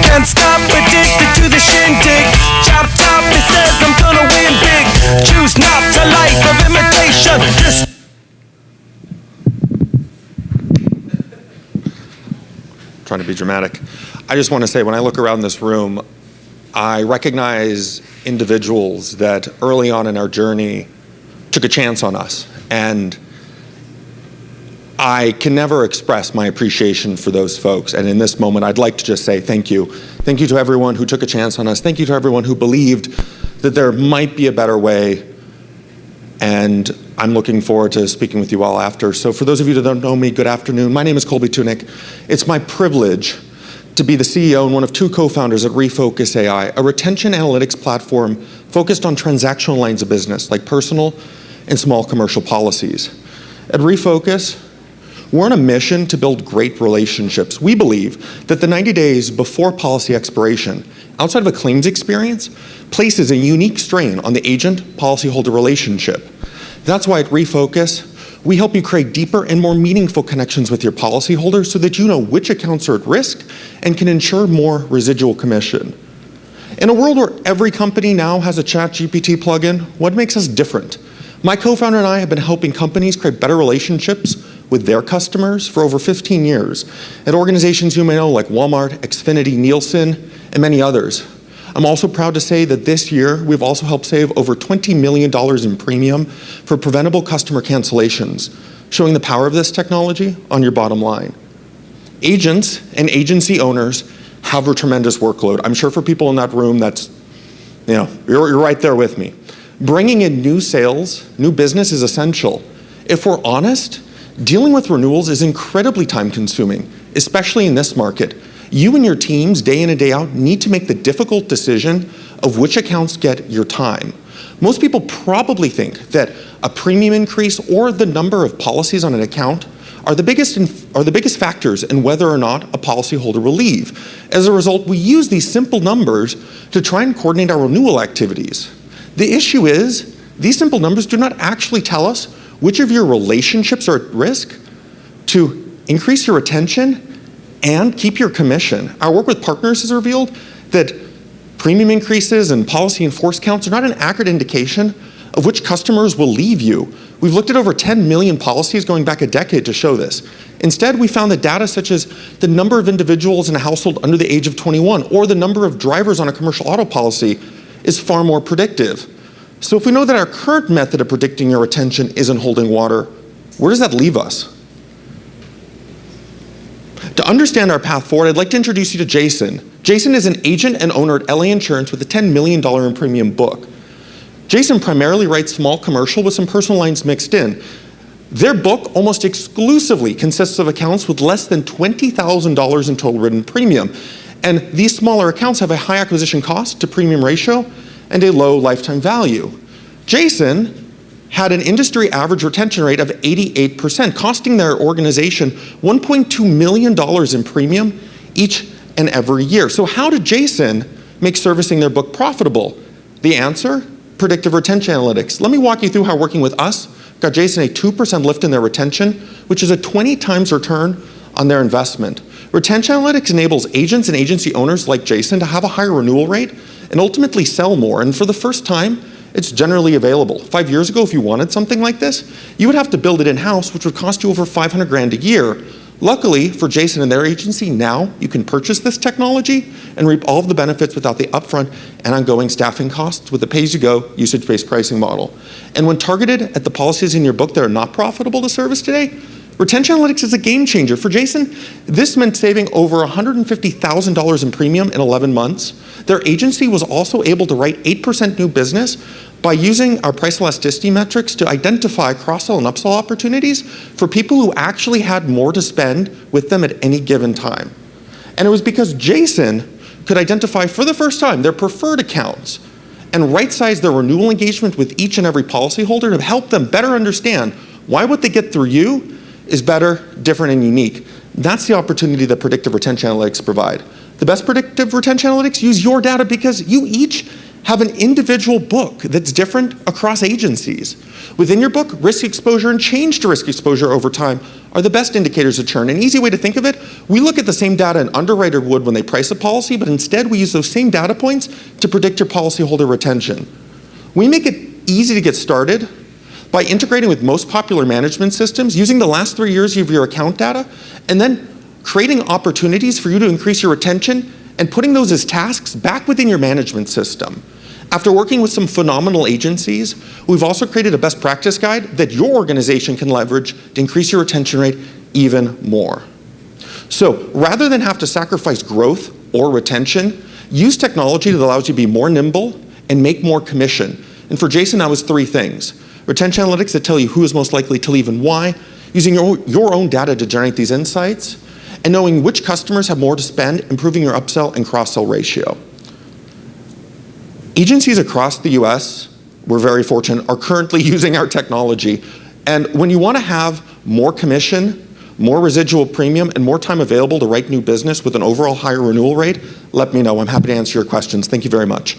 Can't stop, addicted to the shindig. Chop top, it says I'm gonna win big. Choose not the life of imitation. Trying to be dramatic. I just want to say, when I look around this room, I recognize individuals that early on in our journey took a chance on us. And I can never express my appreciation for those folks. And in this moment, I'd like to just say thank you. Thank you to everyone who took a chance on us. Thank you to everyone who believed that there might be a better way. And I'm looking forward to speaking with you all after. So for those of you that don't know me, good afternoon. My name is Colby Tunick. It's my privilege to be the CEO and one of two co-founders at ReFocus AI, a retention analytics platform focused on transactional lines of business like personal and small commercial policies. At ReFocus, we're on a mission to build great relationships. We believe that the 90 days before policy expiration, outside of a claims experience, places a unique strain on the agent-policyholder relationship. That's why at ReFocus, we help you create deeper and more meaningful connections with your policyholders so that you know which accounts are at risk and can ensure more residual commission. In a world where every company now has a ChatGPT plugin, what makes us different? My co-founder and I have been helping companies create better relationships with their customers for over 15 years at organizations you may know like Walmart, Xfinity, Nielsen, and many others. I'm also proud to say that this year, we've also helped save over $20 million in premium for preventable customer cancellations, showing the power of this technology on your bottom line. Agents and agency owners have a tremendous workload. I'm sure for people in that room, that's, you're right there with me. Bringing in new sales, new business is essential. If we're honest, dealing with renewals is incredibly time-consuming, especially in this market. You and your teams, day in and day out, need to make the difficult decision of which accounts get your time. Most people probably think that a premium increase or the number of policies on an account are the biggest factors in whether or not a policyholder will leave. As a result, we use these simple numbers to try and coordinate our renewal activities. The issue is, these simple numbers do not actually tell us which of your relationships are at risk to increase your retention and keep your commission. Our work with partners has revealed that premium increases and policy in force counts are not an accurate indication of which customers will leave you. We've looked at over 10 million policies going back a decade to show this. Instead, we found that data such as the number of individuals in a household under the age of 21 or the number of drivers on a commercial auto policy is far more predictive. So if we know that our current method of predicting your retention isn't holding water, where does that leave us? To understand our path forward, I'd like to introduce you to Jason. Jason is an agent and owner at LA Insurance with a $10 million in premium book. Jason primarily writes small commercial with some personal lines mixed in. Their book almost exclusively consists of accounts with less than $20,000 in total written premium. And these smaller accounts have a high acquisition cost to premium ratio and a low lifetime value. Jason had an industry average retention rate of 88%, costing their organization $1.2 million in premium each and every year. So how did Jason make servicing their book profitable? The answer? Predictive retention analytics. Let me walk you through how working with us got Jason a 2% lift in their retention, which is a 20 times return on their investment. Retention analytics enables agents and agency owners like Jason to have a higher renewal rate and ultimately sell more. And for the first time, it's generally available. 5 years ago, if you wanted something like this, you would have to build it in-house, which would cost you over 500 grand a year. Luckily for Jason and their agency, now you can purchase this technology and reap all of the benefits without the upfront and ongoing staffing costs with a pay-as-you-go, usage-based pricing model. And when targeted at the policies in your book that are not profitable to service today, retention analytics is a game changer. For Jason, this meant saving over $150,000 in premium in 11 months. Their agency was also able to write 8% new business by using our price elasticity metrics to identify cross-sell and upsell opportunities for people who actually had more to spend with them at any given time. And it was because Jason could identify for the first time their preferred accounts and right-size their renewal engagement with each and every policyholder to help them better understand why what they get through you is better, different, and unique. That's the opportunity that predictive retention analytics provide. The best predictive retention analytics use your data because you each have an individual book that's different across agencies. Within your book, risk exposure and change to risk exposure over time are the best indicators of churn. An easy way to think of it, we look at the same data an underwriter would when they price a policy, but instead we use those same data points to predict your policyholder retention. We make it easy to get started by integrating with most popular management systems, using the last 3 years of your account data, and then creating opportunities for you to increase your retention and putting those as tasks back within your management system. After working with some phenomenal agencies, we've also created a best practice guide that your organization can leverage to increase your retention rate even more. So rather than have to sacrifice growth or retention, use technology that allows you to be more nimble and make more commission. And for Jason, that was 3 things. Retention analytics that tell you who is most likely to leave and why, using your own data to generate these insights, and knowing which customers have more to spend, improving your upsell and cross-sell ratio. Agencies across the US, we're very fortunate, are currently using our technology. And when you want to have more commission, more residual premium, and more time available to write new business with an overall higher renewal rate, let me know. I'm happy to answer your questions. Thank you very much.